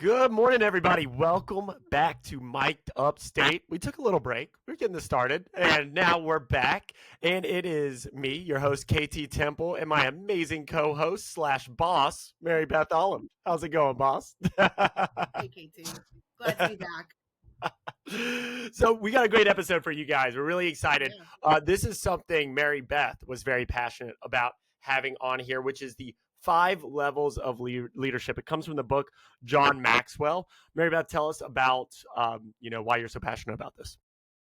Good morning, everybody. Welcome back to Mic'd Up State. We took a little break. We're getting this started, and now we're back. And it is me, your host, KT Temple, and my amazing co-host slash boss, Marybeth. How's it going, boss? Hey, KT. Glad to be back. So we got a great episode for you guys. We're really excited. Yeah. This is something Marybeth was very passionate about having on here, which is the 5 levels of leadership. It comes from the book John Maxwell. Marybeth, tell us about why you're so passionate about this.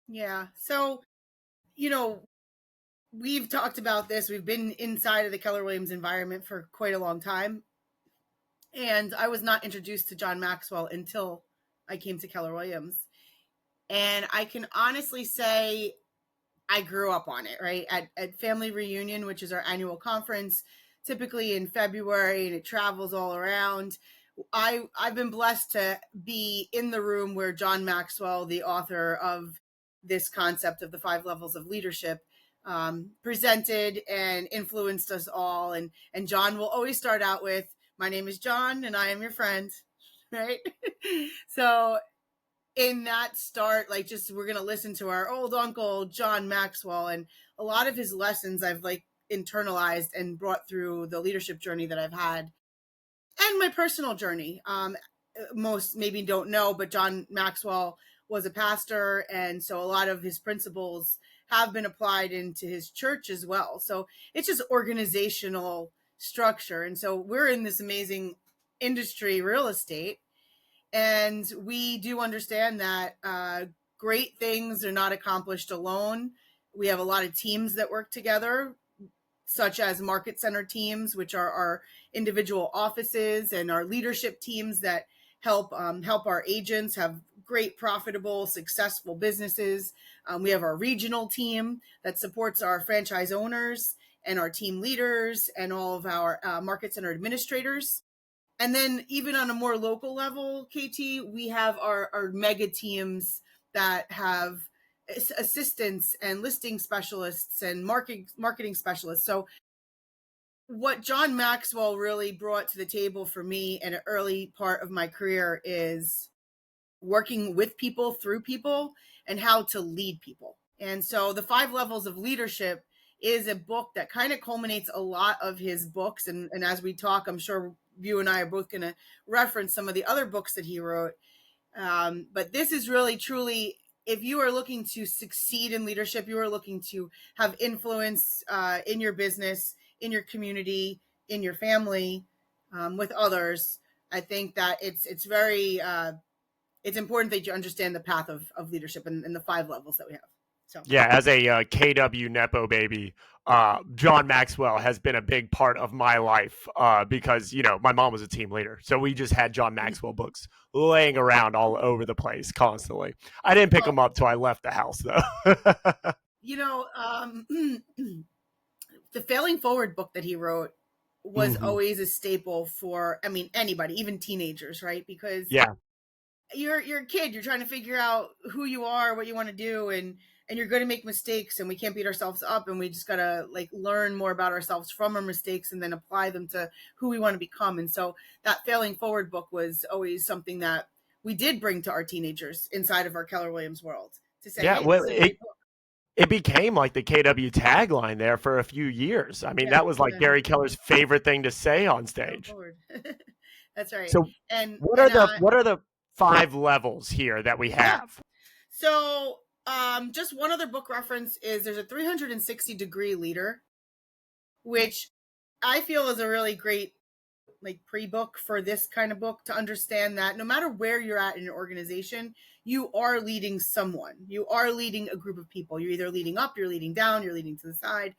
Yeah. So, you know, we've talked about this. We've been inside of the Keller Williams environment for quite a long time. And I was not introduced to John Maxwell until I came to Keller Williams. And I can honestly say I grew up on it, right? At Family Reunion, which is our annual conference, typically in February, and it travels all around. I've been blessed to be in the room where John Maxwell, the author of this concept of the 5 levels of leadership, presented and influenced us all. And John will always start out with, "My name is John, and I am your friend," right? So in that start, we're going to listen to our old uncle, John Maxwell, and a lot of his lessons I've internalized and brought through the leadership journey that I've had and my personal journey. Most maybe don't know, but John Maxwell was a pastor. And so a lot of his principles have been applied into his church as well. So it's just organizational structure. And so we're in this amazing industry, real estate. And we do understand that great things are not accomplished alone. We have a lot of teams that work together, such as market center teams, which are our individual offices, and our leadership teams that help our agents have great, profitable, successful businesses. We have our regional team that supports our franchise owners and our team leaders and all of our market center administrators. And then even on a more local level, KT, we have our mega teams that have assistants and listing specialists and marketing specialists. So what John Maxwell really brought to the table for me in an early part of my career is working with people, through people, and how to lead people. And so the 5 levels of leadership is a book that kind of culminates a lot of his books. And as we talk, I'm sure you and I are both going to reference some of the other books that he wrote. But this is really, truly, if you are looking to succeed in leadership, you are looking to have influence in your business, in your community, in your family, with others. I think that it's very, it's important that you understand the path of leadership and the 5 levels that we have. So Yeah, as a KW Nepo baby, John Maxwell has been a big part of my life because, my mom was a team leader. So we just had John Maxwell books laying around all over the place constantly. I didn't pick them up till I left the house, though. The Failing Forward book that he wrote was always a staple for, anybody, even teenagers, right? Because you're a kid, you're trying to figure out who you are, what you want to do, and you're going to make mistakes, and we can't beat ourselves up, and we just got to learn more about ourselves from our mistakes and then apply them to who we want to become. And so that Failing Forward book was always something that we did bring to our teenagers inside of our Keller Williams world to say, hey, this is a great book. It became like the KW tagline there for a few years. That was Gary Keller's favorite thing to say on stage. That's right. So what are the 5 levels here that we have? So just one other book reference is there's a 360-degree leader, which I feel is a really great pre-book for this kind of book, to understand that no matter where you're at in an organization, you are leading someone. You are leading a group of people. You're either leading up, you're leading down, you're leading to the side.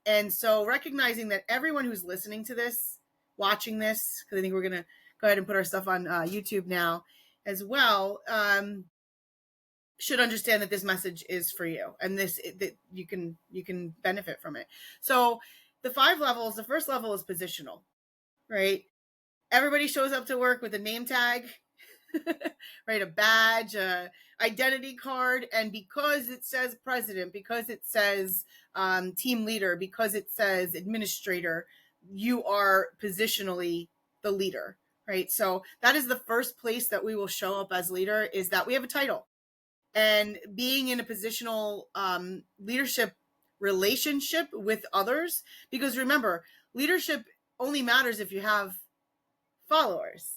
And so recognizing that everyone who's listening to this, watching this, because I think we're going to go ahead and put our stuff on YouTube now as well, should understand that this message is for you, and that you can benefit from it. So the 5 levels, the first level is positional, right? Everybody shows up to work with a name tag, right? A badge, a identity card. And because it says president, because it says team leader, because it says administrator, you are positionally the leader. right? So that is the first place that we will show up as leader, is that we have a title. And being in a positional leadership relationship with others, because remember, leadership only matters if you have followers.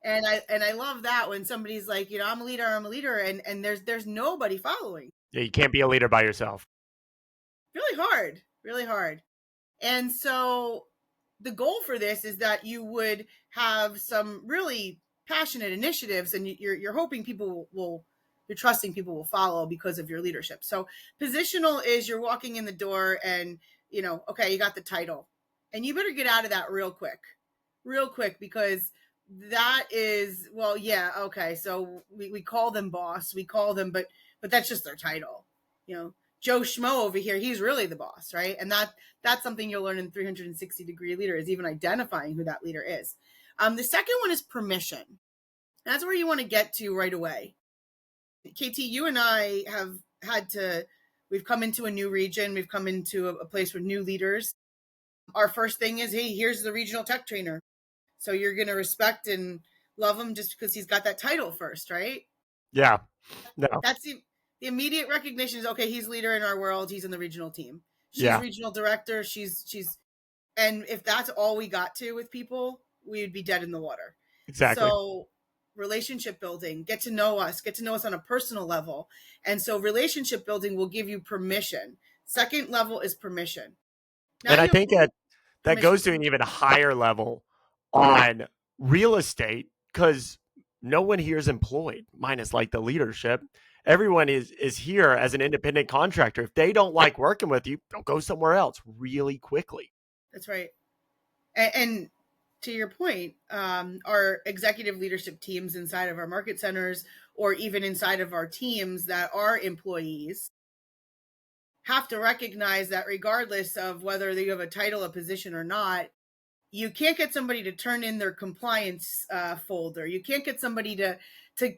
And I love that when somebody's like, I'm a leader, and there's nobody following. Yeah, you can't be a leader by yourself. Really hard, really hard. And so the goal for this is that you would have some really passionate initiatives, and you're hoping people will you're trusting people will follow because of your leadership. So positional is you're walking in the door and, okay, you got the title, and you better get out of that real quick, because that is, well, yeah, okay. So we call them boss, we call them, but that's just their title. Joe Schmo over here, he's really the boss, right? And that's something you'll learn in 360-degree leader, is even identifying who that leader is. The second one is permission. That's where you want to get to right away. KT, you and I have we've come into a new region. We've come into a place with new leaders. Our first thing is, hey, here's the regional tech trainer. So you're going to respect and love him just because he's got that title first, right? Yeah. No. That's the immediate recognition is, okay, he's leader in our world. He's in the regional team. She's regional director. And if that's all we got to with people, we would be dead in the water. Exactly. So relationship building, get to know us on a personal level. And so relationship building will give you permission. Second level is permission. Now, and I think that goes to an even higher level on real estate, because no one here is employed, minus like the leadership. Everyone is here as an independent contractor. If they don't like working with you, they'll go somewhere else really quickly. That's right. And to your point, our executive leadership teams inside of our market centers, or even inside of our teams that are employees, have to recognize that regardless of whether you have a title, a position or not, you can't get somebody to turn in their compliance folder. You can't get somebody to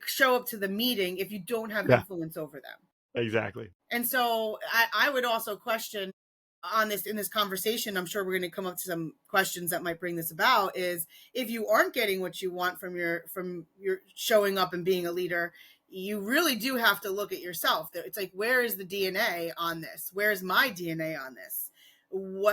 show up to the meeting if you don't have influence over them. Exactly. And so I would also question in this conversation, I'm sure we're going to come up to some questions that might bring this about, is if you aren't getting what you want from your showing up and being a leader, you really do have to look at yourself. It's like, where is the DNA on this? Where's my DNA on this?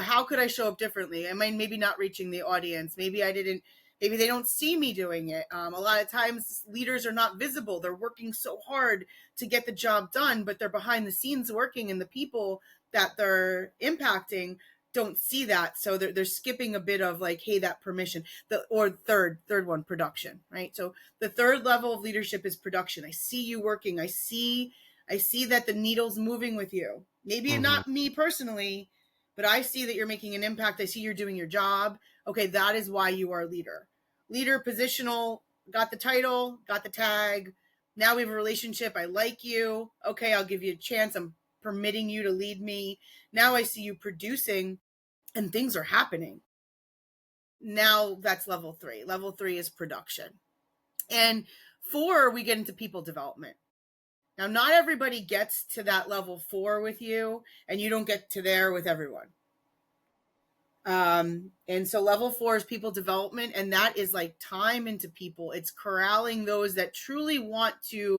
How could I show up differently? Am I maybe not reaching the audience? Maybe they don't see me doing it. A lot of times leaders are not visible. They're working so hard to get the job done, but they're behind the scenes working, and the people that they're impacting don't see that. So they're skipping a bit of like, hey, that permission. Third one, production, right? So the third level of leadership is production. I see you working. I see that the needle's moving with you. Maybe not me personally, but I see that you're making an impact. I see you're doing your job. Okay, that is why you are a leader. Leader, positional, got the title, got the tag. Now we have a relationship. I like you. Okay, I'll give you a chance. I'm permitting you to lead me. Now I see you producing and things are happening. Now that's level 3. Level 3 is production. And 4, we get into people development. Now, not everybody gets to that level 4 with you, and you don't get to there with everyone. And so level 4 is people development, and that is like time into people. It's corralling those that truly want to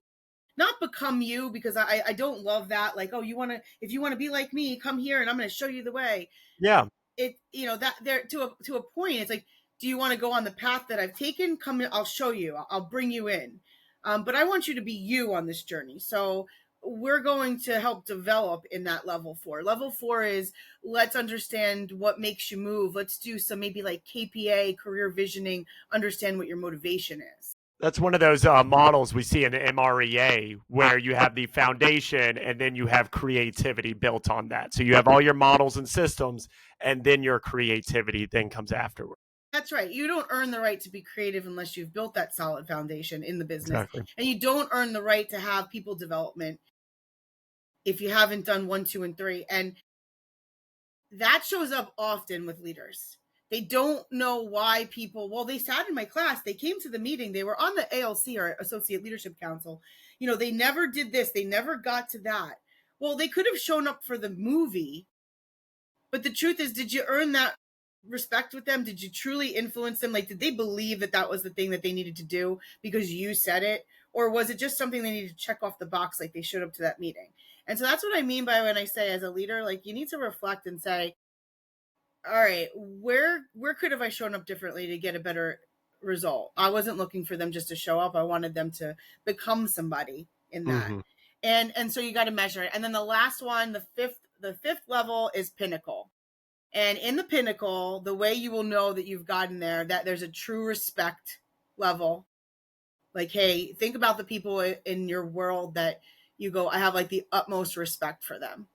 not become you, because I don't love that. Like, oh, if you want to be like me, come here and I'm going to show you the way. Yeah. That there to a point, it's like, do you want to go on the path that I've taken? Come in, I'll show you, I'll bring you in. But I want you to be you on this journey. So we're going to help develop in that level 4. Level 4 is, let's understand what makes you move. Let's do some maybe like KPA, career visioning, understand what your motivation is. That's one of those models we see in the MREA, where you have the foundation and then you have creativity built on that. So you have all your models and systems, and then your creativity then comes afterward. That's right. You don't earn the right to be creative unless you've built that solid foundation in the business. Exactly. And you don't earn the right to have people development if you haven't done 1, 2, and 3. And that shows up often with leaders. They don't know why they sat in my class, they came to the meeting, they were on the ALC, or Associate Leadership Council. They never did this, they never got to that. Well, they could have shown up for the movie, but the truth is, did you earn that respect with them? Did you truly influence them? Like, did they believe that that was the thing that they needed to do because you said it? Or was it just something they needed to check off the box, like they showed up to that meeting? And so that's what I mean by when I say, as a leader, like, you need to reflect and say, all right, where could have I shown up differently to get a better result? I wasn't looking for them just to show up. I wanted them to become somebody in that. Mm-hmm. And so you got to measure it. And then the last one, the fifth level is Pinnacle. And in the Pinnacle, the way you will know that you've gotten there, that there's a true respect level. Like, hey, think about the people in your world that you go, I have like the utmost respect for them.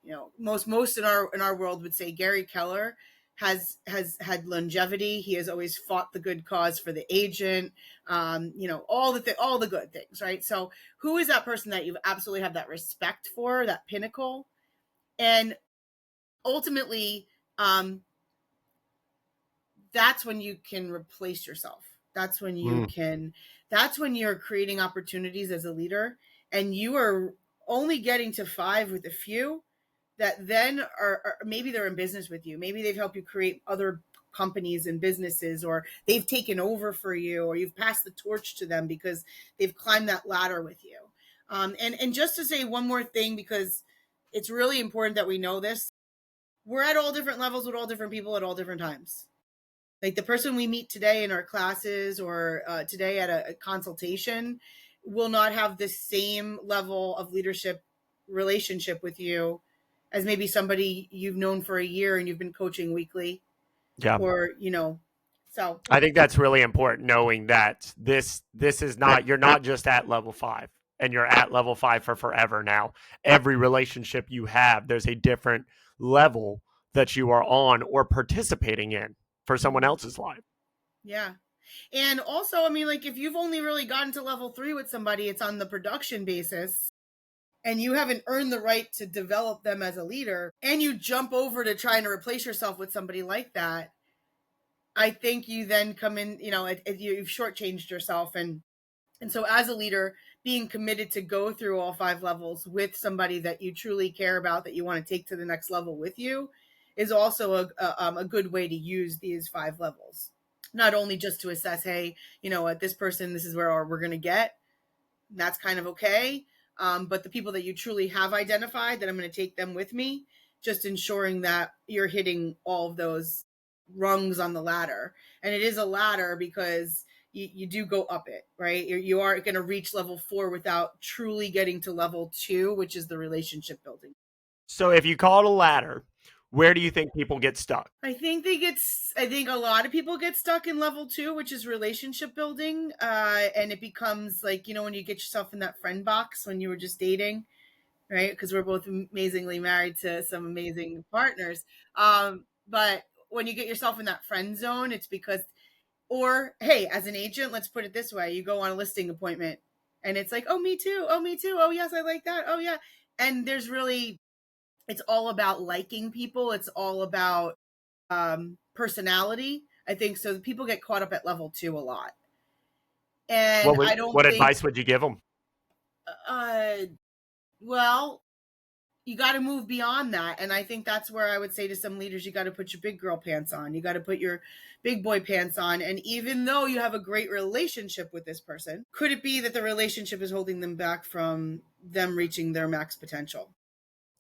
You know, most in our world would say Gary Keller has had longevity. He has always fought the good cause for the agent. You know, all the good things, right? So who is that person that you absolutely have that respect for, that pinnacle? And ultimately, that's when you can replace yourself. That's when you can, that's when you're creating opportunities as a leader, and you are only getting to 5 with a few that then are maybe they're in business with you. Maybe they've helped you create other companies and businesses, or they've taken over for you, or you've passed the torch to them because they've climbed that ladder with you. And just to say one more thing, because it's really important that we know this, we're at all different levels with all different people at all different times. Like the person we meet today in our classes, or today at a consultation, will not have the same level of leadership relationship with you as maybe somebody you've known for a year and you've been coaching weekly. Yeah. Or, you know, so I think that's really important, knowing that this is not, you're not just at level 5 and you're at level 5 for forever now. Every relationship you have, there's a different level that you are on or participating in for someone else's life. Yeah. And also, I mean, like, if you've only really gotten to level 3 with somebody, it's on the production basis, and you haven't earned the right to develop them as a leader, and you jump over to trying to replace yourself with somebody like that, I think you then come in, you know, you've shortchanged yourself. And so as a leader, being committed to go through all 5 levels with somebody that you truly care about, that you want to take to the next level with you, is also a good way to use these 5 levels. Not only just to assess, hey, you know what, this person, this is where we're going to get. That's kind of okay. But the people that you truly have identified, that I'm going to take them with me, just ensuring that you're hitting all of those rungs on the ladder. And it is a ladder because you do go up it, right? You are going to reach level 4 without truly getting to level 2, which is the relationship building. So if you call it a ladder, where do you think people get stuck? I think a lot of people get stuck in level 2, which is relationship building. And it becomes like, you know, when you get yourself in that friend box when you were just dating, right? Because we're both amazingly married to some amazing partners. But when you get yourself in that friend zone, it's because, or hey, as an agent, let's put it this way: you go on a listing appointment, and it's like, oh, me too. Oh, me too. Oh, yes, I like that. Oh, yeah. And it's all about liking people. It's all about personality. I think so. People get caught up at level 2 a lot, and I don't What think. advice would you give them? Well, you got to move beyond that. And I think that's where I would say to some leaders, you got to put your big girl pants on. You got to put your big boy pants on. And even though you have a great relationship with this person, could it be that the relationship is holding them back from them reaching their max potential?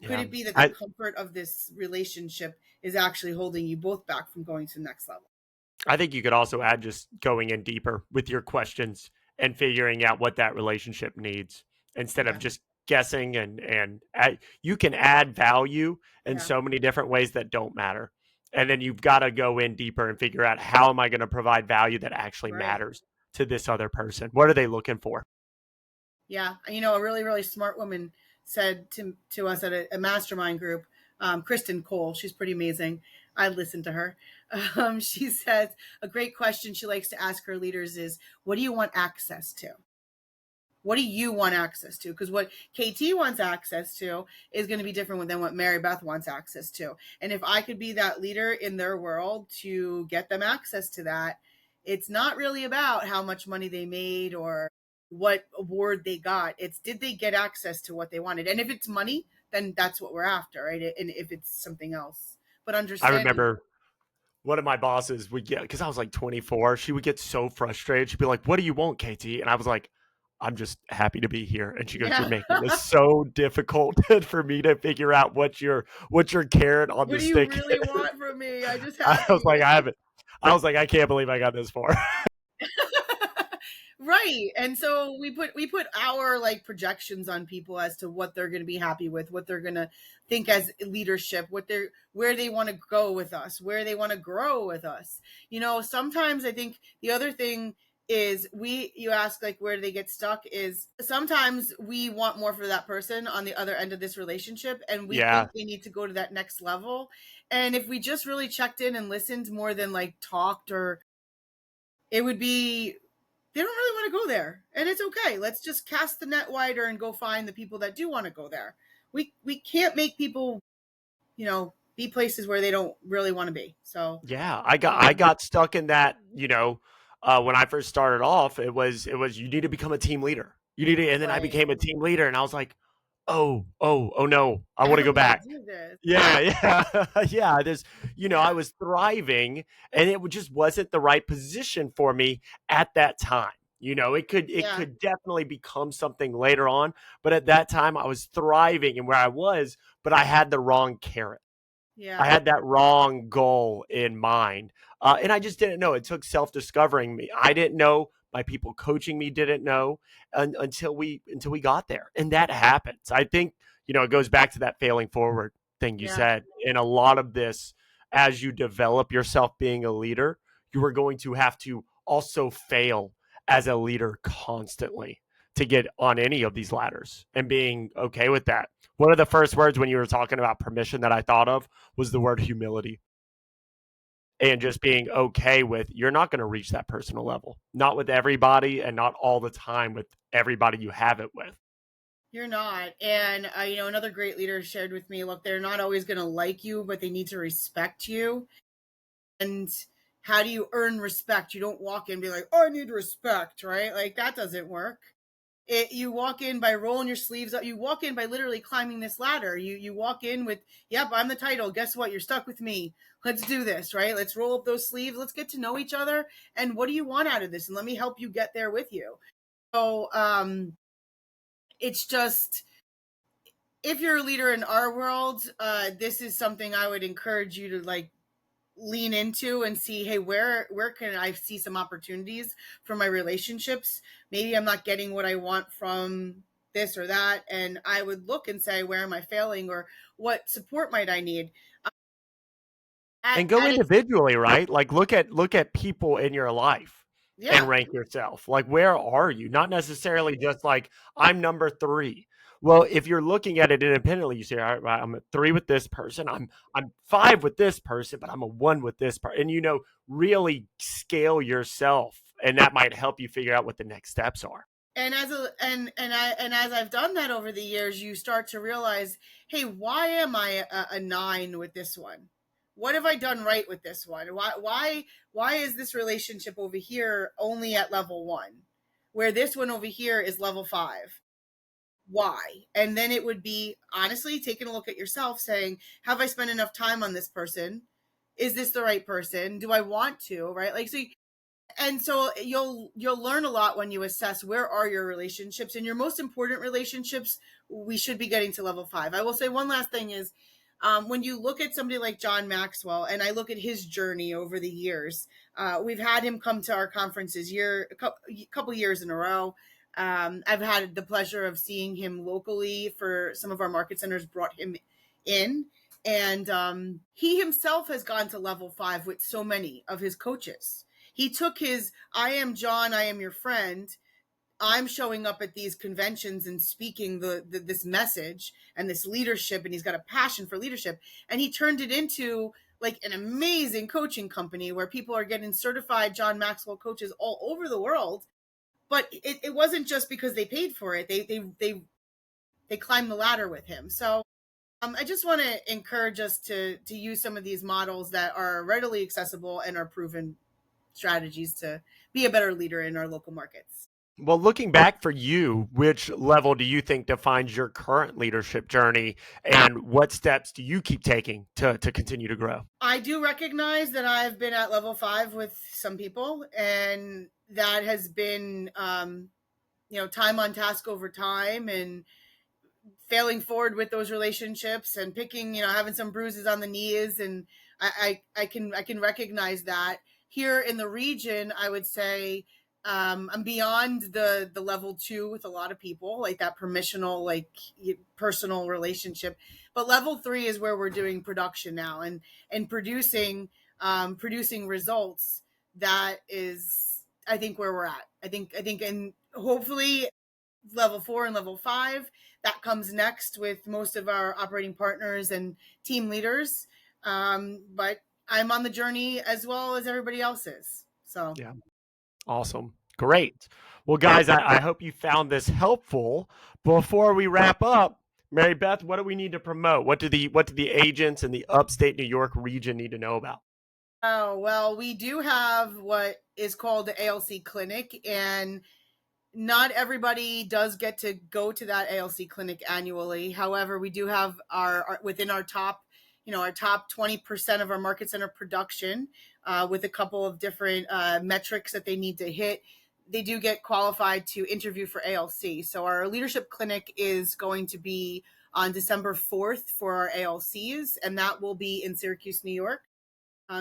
Could it be that the comfort of this relationship is actually holding you both back from going to the next level? I think you could also add just going in deeper with your questions and figuring out what that relationship needs, instead of just guessing you can add value in so many different ways that don't matter. And then you've got to go in deeper and figure out, how am I going to provide value that actually matters to this other person? What are they looking for? Yeah. You know, a really, really smart woman said to us at a mastermind group, Kristen Cole, she's pretty amazing. I listened to her. She says a great question she likes to ask her leaders is, what do you want access to? What do you want access to? Because what KT wants access to is going to be different than what Marybeth wants access to. And if I could be that leader in their world to get them access to that, it's not really about how much money they made or what award they got. It's, did they get access to what they wanted? And if it's money, then that's what we're after, right? And if it's something else, but I understanding. remember one of my bosses would get, because I was like 24, she would get so frustrated. She'd be like, "What do you want, KT?" And I was like, "I'm just happy to be here." And she goes, "You're Yeah. making this so difficult for me to figure out what your carrot on What the do you stick really is." want from me? I just I had was like, you. I can't believe I got this far. Right. And so we put our like projections on people as to what they're going to be happy with, what they're going to think as leadership, what they're where they want to go with us, where they want to grow with us. Sometimes I think the other thing is you ask like where do they get stuck, is sometimes we want more for that person on the other end of this relationship, and we Yeah, think they need to go to that next level. And if we just really checked in and listened more than like talked, or it would be, they don't really want to go there, and it's okay. Let's just cast the net wider and go find the people that do want to go there. We can't make people be places where they don't really want to be. So yeah. I got stuck in that. When I first started off, it was you need to become a team leader. You need to, and then I right, became a team leader, and I was like, oh no, I I want to don't go want to back. do this. Yeah, yeah, yeah. I Yeah, was thriving, and it just wasn't the right position for me at that time. It yeah, could definitely become something later on, but at that time, I was thriving in where I was, but I had the wrong carrot. I yeah, had that wrong goal in mind. And I just didn't know. It took self discovering me. I didn't know. My people coaching me didn't know until we got there. And that happens. I think, it goes back to that failing forward thing you yeah, said. In a lot of this, as you develop yourself being a leader, you are going to have to also fail as a leader constantly to get on any of these ladders, and being okay with that. One of the first words when you were talking about permission that I thought of was the word humility, and just being okay with you're not going to reach that personal level, not with everybody and not all the time with everybody you have it with. you're not. And another great leader shared with me, look, they're not always going to like you, but they need to respect you. And how do you earn respect? You don't walk in and be like, oh, I need respect, right? Like that doesn't work. You walk in by rolling your sleeves up. You walk in by literally climbing this ladder. You walk in with, yep, I'm the title. Guess what? You're stuck with me. Let's do this, right? Let's roll up those sleeves. Let's get to know each other. And what do you want out of this? And let me help you get there with you. So it's just, if you're a leader in our world, this is something I would encourage you to like lean into and see, hey, where can I see some opportunities for my relationships? Maybe I'm not getting what I want from this or that, and I would look and say, where am I failing, or what support might I need? at, And go at its individually, right? Like look at people in your life Yeah, and rank yourself. Like, where are you? Not necessarily just like I'm number 3. Well, if you're looking at it independently, you say, all right, I'm a 3 with this person. I'm 5 with this person, but I'm a 1 with this person. And really scale yourself, and that might help you figure out what the next steps are. and as I've done that over the years, you start to realize, hey, why am I a 9 with this one? What have I done right with this one? Why is this relationship over here only at level 1, where this one over here is level 5? Why? And then it would be honestly taking a look at yourself, saying, have I spent enough time on this person? Is this the right person? Do I want to? Right? Like, so you'll learn a lot when you assess where are your relationships, and your most important relationships. We should be getting to level 5. I will say one last thing is, when you look at somebody like John Maxwell, and I look at his journey over the years, we've had him come to our conferences a couple years in a row. I've had the pleasure of seeing him locally for some of our market centers, brought him in, and he himself has gone to level 5 with so many of his coaches. He took his, I am John, I am your friend, I'm showing up at these conventions and speaking this message and this leadership, and he's got a passion for leadership, and he turned it into like an amazing coaching company where people are getting certified John Maxwell coaches all over the world. But it wasn't just because they paid for it. They climbed the ladder with him. So I just want to encourage us to use some of these models that are readily accessible and are proven strategies to be a better leader in our local markets. Well, looking back for you, which level do you think defines your current leadership journey, and what steps do you keep taking to continue to grow? I do recognize that I've been at level 5 with some people, and that has been, time on task over time, and failing forward with those relationships, and picking, having some bruises on the knees, and I can recognize that. Here in the region, I would say, I'm beyond the level 2 with a lot of people, like that permissional, like personal relationship. But level 3 is where we're doing production now, and producing results. That is, I think, where we're at. I think, and hopefully level 4 and level 5, that comes next with most of our operating partners and team leaders. But I'm on the journey as well as everybody else is. So Yeah. Awesome. Great. Well, guys, I hope you found this helpful. Before we wrap up, Mary Beth, what do we need to promote? What do the agents in the upstate New York region need to know about? oh well, we do have what is called the ALC clinic, and not everybody does get to go to that ALC clinic annually. However, we do have our within our top, our top 20% of our market center production, with a couple of different metrics that they need to hit. They do get qualified to interview for ALC. So our leadership clinic is going to be on December 4th for our ALCs, and that will be in Syracuse, New York.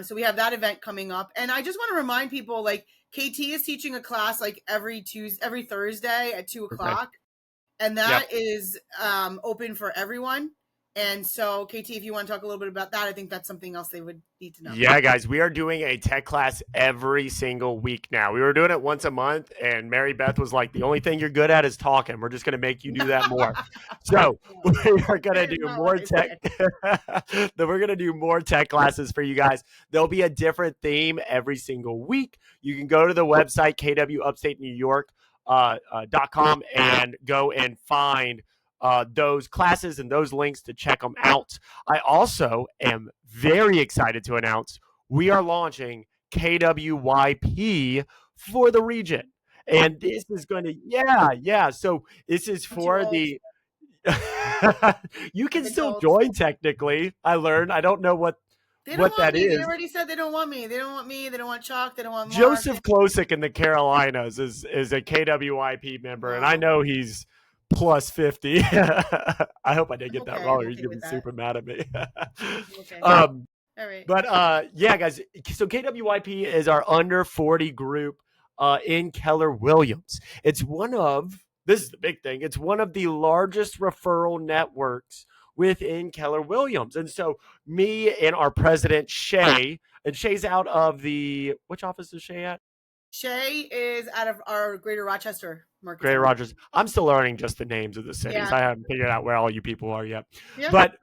So we have that event coming up, and I just want to remind people, like, KT is teaching a class like every Thursday at 2 o'clock, and Yep. that is open for everyone. And so, KT, if you want to talk a little bit about that, I think that's something else they would need to know. Yeah, guys, we are doing a tech class every single week now. We were doing it once a month, and Mary Beth was like, "The only thing you're good at is talking. We're just going to make you do that more." So we are going to That is do not what more I tech. said. We're going to do more tech classes for you guys. There'll be a different theme every single week. You can go to the website kwupstatenewyork.com and go and find those classes and those links to check them out. I also am very excited to announce we are launching KWYP for the region. And this is going to, yeah, yeah. So this is I'm too for old. the, you I've can been still told. join technically. I learned. I don't know They don't what want that me. They is. already said they don't want me. They don't want me. They don't want Chuck. They don't want Mark. Joseph Klosik in the Carolinas is a KWIP member, and I Oh, know he's plus 50. I hope I didn't I'm get that okay. wrong, I'm or he's okay gonna be with that. super mad at me. I'm okay. um, All right. but yeah, guys. So KWIP is our under 40 group in Keller Williams. It's one of, this is the big thing. It's one of the largest referral networks within Keller Williams, and so me and our president Shay, and Shay's out of the, which office is Shay at? Shay is out of our Greater Rochester Market Gray Center. Rogers. I'm still learning just the names of the cities. Yeah. I haven't figured out where all you people are yet. Yeah. But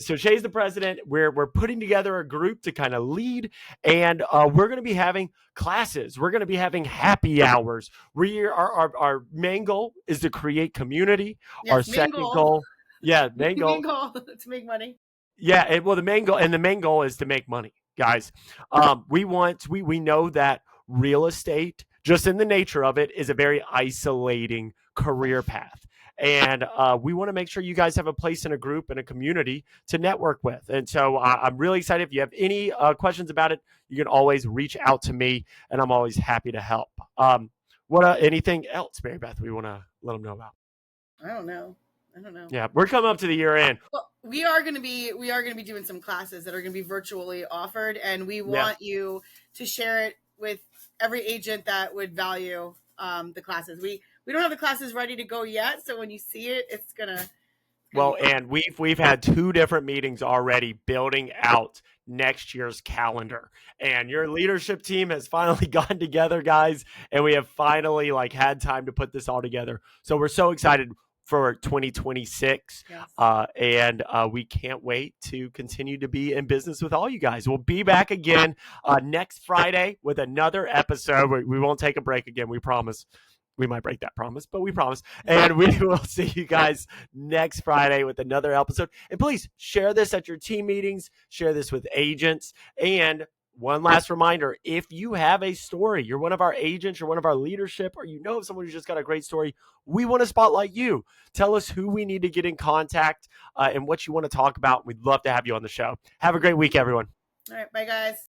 so Shay's the president. We're putting together a group to kind of lead, and we're going to be having classes. We're going to be having happy hours. Our main goal is to create community. Our Yes. Main second goal. goal, yeah, main Main goal, goal to make money. yeah. Well, the main goal is to make money, guys. We know that real estate, just in the nature of it, is a very isolating career path. And we want to make sure you guys have a place in a group and a community to network with. And so I'm really excited. If you have any questions about it, you can always reach out to me, and I'm always happy to help. Anything else, Mary Beth, we want to let them know about? I don't know. I don't know. Yeah, we're coming up to the year end. Well, we are going to be doing some classes that are going to be virtually offered, and we Yeah. want you to share it with every agent that would value the classes. We don't have the classes ready to go yet, so when you see it, it's gonna. Well, and we've had 2 different meetings already building out next year's calendar. And your leadership team has finally gotten together, guys, and we have finally had time to put this all together. So we're so excited for 2026. Yes. And we can't wait to continue to be in business with all you guys. We'll be back again next Friday with another episode. We won't take a break again, we promise. We might break that promise, but we promise. And we will see you guys next Friday with another episode. And please share this at your team meetings, share this with agents, and One last reminder, if you have a story, you're one of our agents, you're one of our leadership, or you know of someone who's just got a great story, we want to spotlight you. Tell us who we need to get in contact and what you want to talk about. We'd love to have you on the show. Have a great week, everyone. All right. Bye, guys.